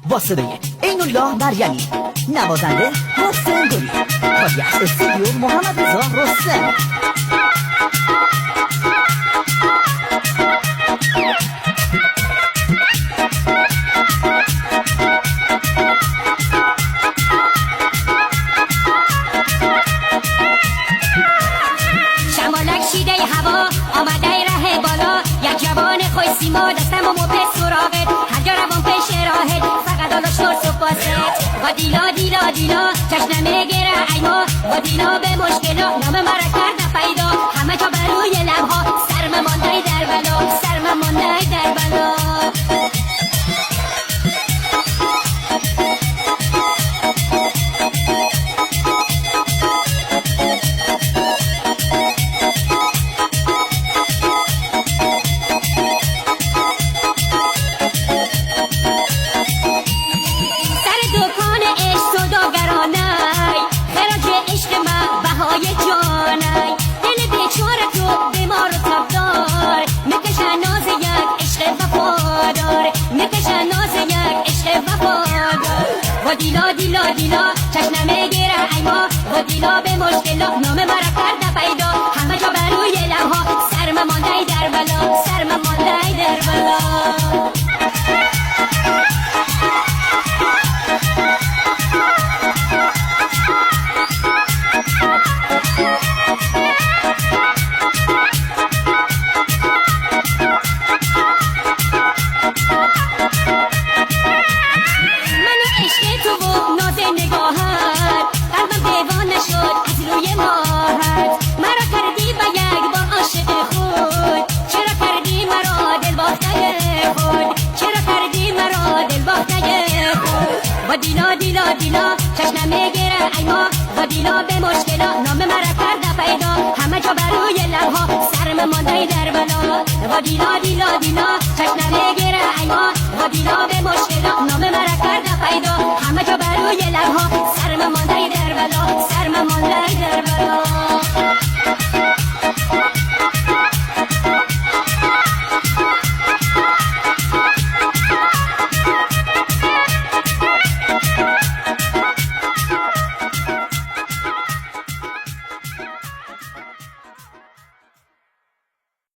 با صدای عین الله مریم، نوازنده حسین گلی، کاری از استودیو محمد رضا رستم. شمالک شیده هوا آمده ره بالا، یک جوان خوش سیما دستم و موپس سراغت، هر جا روان پیش راهت فقط آلا شرس و پاست. با دیلا دیلا دیلا چشم نمیگیره ایما، با دیلا به مشکلا نام مرا کرده پیدا، همه جا بروی لبها سرم مانده در بلا، سرم مانده در بلا. با دیلا دیلا دیلا چشم نمیگیره ایما، با دیلا به مشکلا نام مرا کرده پیدا، همه جا بروی لبها سرم مانده در بلا، سرم مانده در بلا. با دیلا دیلا دیلا چشم نمیگیره ایما، با دیلا به مشکلا نام مرا کرده پیدا، همه جا بروی لبها سرم مانده در بلا. با دیلا دیلا دیلا چشم نمیگیره ایما، با دیلا به مشکلا نام مرا کرده پیدا،